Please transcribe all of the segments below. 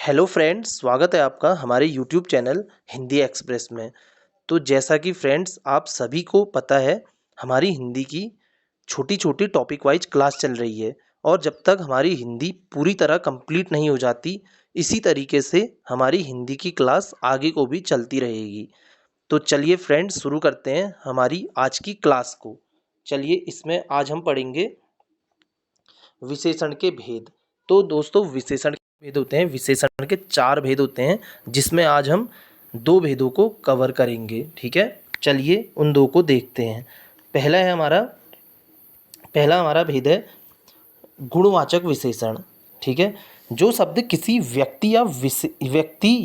Hello friends, स्वागत है आपका हमारे यूट्यूब चैनल हिंदी एक्सप्रेस में। तो जैसा कि फ्रेंड्स आप सभी को पता है, हमारी हिंदी की छोटी छोटी टॉपिक वाइज क्लास चल रही है और जब तक हमारी हिंदी पूरी तरह कंप्लीट नहीं हो जाती, इसी तरीके से हमारी हिंदी की क्लास आगे को भी चलती रहेगी। तो चलिए फ्रेंड्स, शुरू करते हैं हमारी आज की क्लास को। चलिए, इसमें आज हम पढ़ेंगे विशेषण के भेद। तो दोस्तों, विशेषण के भेद होते हैं, विशेषण के 4 भेद होते हैं, जिसमें आज हम 2 भेदों को कवर करेंगे। ठीक है, चलिए उन 2 को देखते हैं। पहला हमारा भेद है गुणवाचक विशेषण। ठीक है, जो शब्द किसी व्यक्ति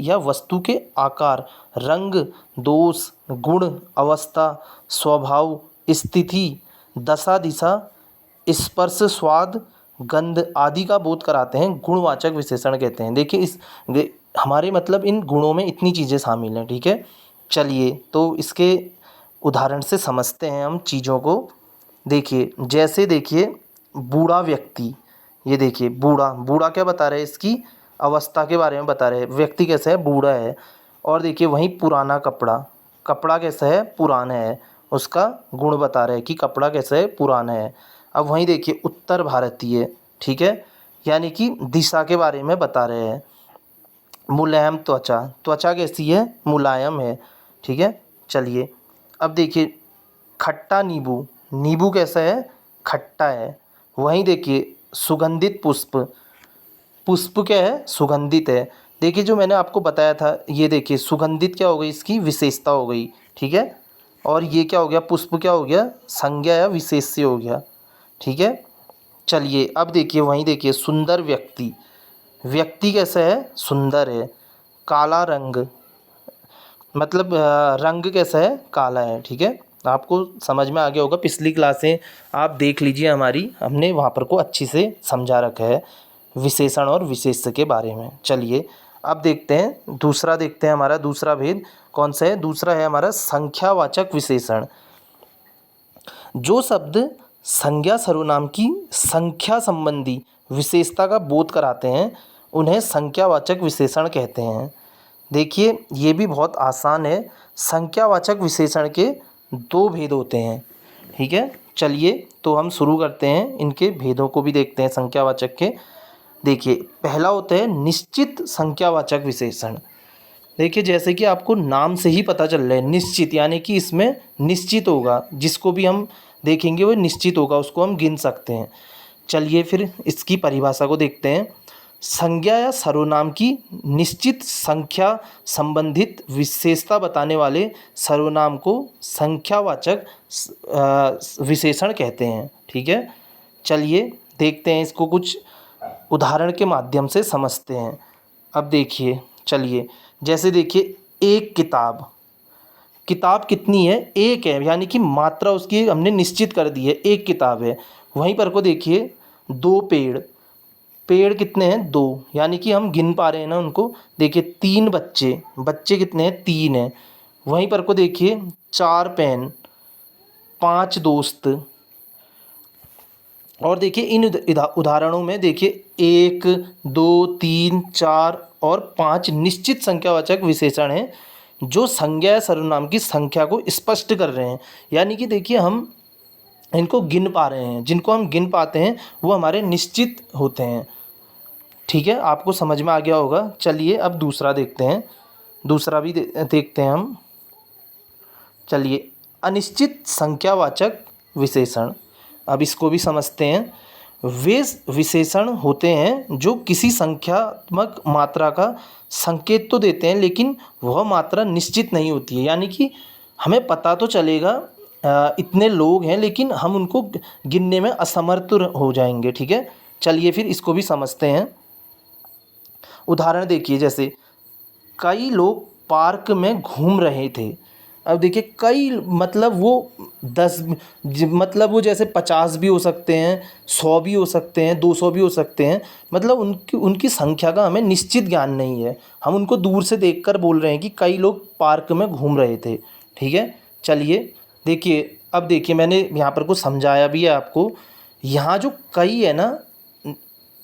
या वस्तु के आकार, रंग, दोष, गुण, अवस्था, स्वभाव, स्थिति, दशा, दिशा, स्पर्श, स्वाद, गंध आदि का बोध कराते हैं, गुणवाचक विशेषण कहते हैं। देखिए हमारे मतलब इन गुणों में इतनी चीज़ें शामिल हैं। ठीक है, चलिए तो इसके उदाहरण से समझते हैं हम चीज़ों को। देखिए, जैसे देखिए बूढ़ा व्यक्ति, ये देखिए बूढ़ा बूढ़ा क्या बता रहे हैं, इसकी अवस्था के बारे में बता रहे हैं, व्यक्ति कैसा है, बूढ़ा है। और देखिए वहीं पुराना कपड़ा, कपड़ा कैसा है, पुराना है, उसका गुण बता रहे हैं कि कपड़ा कैसा है, पुराना है। अब वहीं देखिए उत्तर भारतीय, ठीक है, यानी कि दिशा के बारे में बता रहे हैं। मुलायम त्वचा, त्वचा कैसी है, मुलायम है। ठीक है, चलिए अब देखिए खट्टा नींबू, नींबू कैसा है, खट्टा है। वहीं देखिए सुगंधित पुष्प, पुष्प क्या है, सुगंधित है। देखिए जो मैंने आपको बताया था, ये देखिए सुगंधित क्या हो गई, इसकी विशेषता हो गई। ठीक है, और ये क्या हो गया, पुष्प क्या हो गया, संज्ञा या विशेष्य हो गया। ठीक है, चलिए अब देखिए वहीं देखिए सुंदर व्यक्ति, व्यक्ति कैसा है, सुंदर है। काला रंग, मतलब रंग कैसा है, काला है। ठीक है, आपको समझ में आ गया होगा, पिछली क्लासें आप देख लीजिए हमारी, हमने वहाँ पर को अच्छी से समझा रखा है विशेषण और विशेष्य के बारे में। चलिए अब देखते हैं दूसरा, देखते हैं हमारा दूसरा भेद कौन सा है। दूसरा है हमारा संख्यावाचक विशेषण। जो शब्द संज्ञा सर्वनाम की संख्या संबंधी विशेषता का बोध कराते हैं, उन्हें संख्यावाचक विशेषण कहते हैं। देखिए ये भी बहुत आसान है। संख्यावाचक विशेषण के 2 भेद होते हैं। ठीक है, चलिए तो हम शुरू करते हैं, इनके भेदों को भी देखते हैं संख्यावाचक के। देखिए पहला होता है निश्चित संख्यावाचक विशेषण। देखिए जैसे कि आपको नाम से ही पता चल रहा है, निश्चित यानी कि इसमें निश्चित होगा, जिसको भी हम देखेंगे वो निश्चित होगा, उसको हम गिन सकते हैं। चलिए फिर इसकी परिभाषा को देखते हैं। संज्ञा या सर्वनाम की निश्चित संख्या संबंधित विशेषता बताने वाले सर्वनाम को संख्यावाचक विशेषण कहते हैं। ठीक है, चलिए देखते हैं, इसको कुछ उदाहरण के माध्यम से समझते हैं। अब देखिए, चलिए जैसे देखिए एक किताब, किताब कितनी है, एक है, यानी कि मात्रा उसकी हमने निश्चित कर दी है, एक किताब है। वहीं पर को देखिए 2 पेड़, पेड़ कितने हैं, 2, यानी कि हम गिन पा रहे हैं ना उनको। देखिए 3 बच्चे, बच्चे कितने हैं, 3 हैं। वहीं पर को देखिए 4 पेन, 5 दोस्त। और देखिए इन उदाहरणों में देखिए 1, 2, 3, 4 और 5 निश्चित संख्यावाचक विशेषण हैं, जो संज्ञा या सर्वनाम की संख्या को स्पष्ट कर रहे हैं। यानी कि देखिए हम इनको गिन पा रहे हैं, जिनको हम गिन पाते हैं वो हमारे निश्चित होते हैं। ठीक है, आपको समझ में आ गया होगा। चलिए अब दूसरा देखते हैं, दूसरा भी देखते हैं हम। चलिए अनिश्चित संख्यावाचक विशेषण, अब इसको भी समझते हैं। वे विशेषण होते हैं जो किसी संख्यात्मक मात्रा का संकेत तो देते हैं, लेकिन वह मात्रा निश्चित नहीं होती है। यानी कि हमें पता तो चलेगा इतने लोग हैं, लेकिन हम उनको गिनने में असमर्थ हो जाएंगे। ठीक है, चलिए फिर इसको भी समझते हैं। उदाहरण देखिए, जैसे कई लोग पार्क में घूम रहे थे। अब देखिए कई मतलब वो 10 मतलब वो जैसे 50 भी हो सकते हैं, 100 भी हो सकते हैं, 200 भी हो सकते हैं। मतलब उनकी उनकी संख्या का हमें निश्चित ज्ञान नहीं है, हम उनको दूर से देखकर बोल रहे हैं कि कई लोग पार्क में घूम रहे थे। ठीक है, चलिए देखिए अब देखिए मैंने यहाँ पर कुछ समझाया भी है आपको। यहाँ जो कई है ना,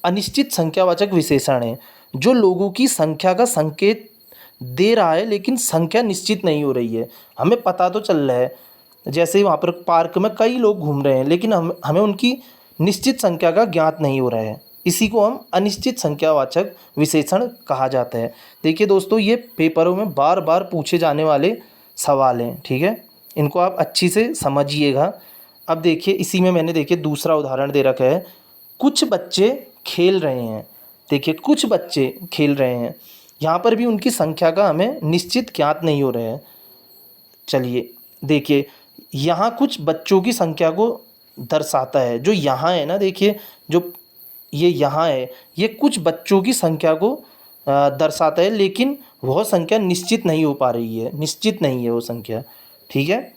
अनिश्चित संख्यावाचक विशेषण है। जो लोगों की संख्या का संकेत दे रहा है लेकिन संख्या निश्चित नहीं हो रही है। हमें पता तो चल रहा है, जैसे वहाँ पर पार्क में कई लोग घूम रहे हैं लेकिन हमें उनकी निश्चित संख्या का ज्ञात नहीं हो रहा है। इसी को हम अनिश्चित संख्यावाचक विशेषण कहा जाता है। देखिए दोस्तों, ये पेपरों में बार बार पूछे जाने वाले सवाल हैं, ठीक है, इनको आप अच्छी से समझिएगा। अब देखिए, इसी में मैंने देखिए दूसरा उदाहरण दे रखा है, कुछ बच्चे खेल रहे हैं। देखिए, कुछ बच्चे खेल रहे हैं, यहाँ पर भी उनकी संख्या का हमें निश्चित ज्ञात नहीं हो रहा है। चलिए देखिए, यहाँ कुछ बच्चों की संख्या को दर्शाता है, जो यहाँ है ना, देखिए जो ये यहाँ है, ये कुछ बच्चों की संख्या को दर्शाता है लेकिन वह संख्या निश्चित नहीं हो पा रही है, निश्चित नहीं है वो संख्या, ठीक है।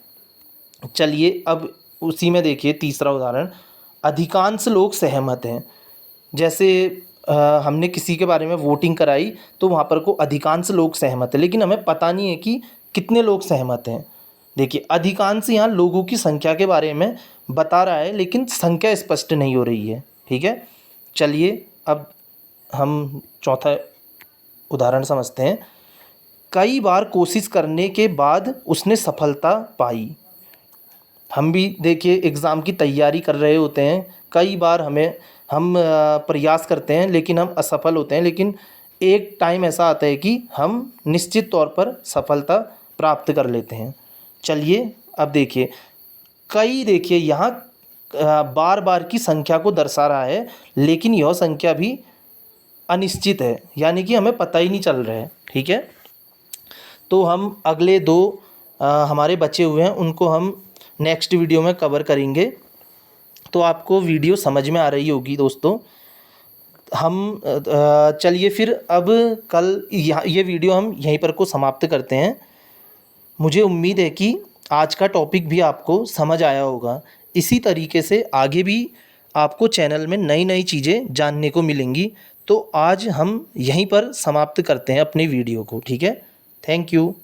चलिए अब उसी में देखिए तीसरा उदाहरण, अधिकांश लोग सहमत हैं। जैसे हमने किसी के बारे में वोटिंग कराई तो वहाँ पर को अधिकांश लोग सहमत हैं, लेकिन हमें पता नहीं है कि कितने लोग सहमत हैं। देखिए, अधिकांश यहाँ लोगों की संख्या के बारे में बता रहा है लेकिन संख्या स्पष्ट नहीं हो रही है, ठीक है। चलिए अब हम चौथा उदाहरण समझते हैं, कई बार कोशिश करने के बाद उसने सफलता पाई। हम भी देखिए एग्ज़ाम की तैयारी कर रहे होते हैं, कई बार हम प्रयास करते हैं लेकिन हम असफल होते हैं, लेकिन एक टाइम ऐसा आता है कि हम निश्चित तौर पर सफलता प्राप्त कर लेते हैं। चलिए अब देखिए, कई देखिए यहाँ बार बार की संख्या को दर्शा रहा है लेकिन यह संख्या भी अनिश्चित है, यानी कि हमें पता ही नहीं चल रहा है, ठीक है। तो हम अगले दो हमारे बचे हुए हैं उनको हम नेक्स्ट वीडियो में कवर करेंगे। तो आपको वीडियो समझ में आ रही होगी दोस्तों। हम चलिए फिर अब कल ये वीडियो हम यहीं पर को समाप्त करते हैं। मुझे उम्मीद है कि आज का टॉपिक भी आपको समझ आया होगा। इसी तरीके से आगे भी आपको चैनल में नई नई चीज़ें जानने को मिलेंगी। तो आज हम यहीं पर समाप्त करते हैं अपनी वीडियो को, ठीक है। Thank you.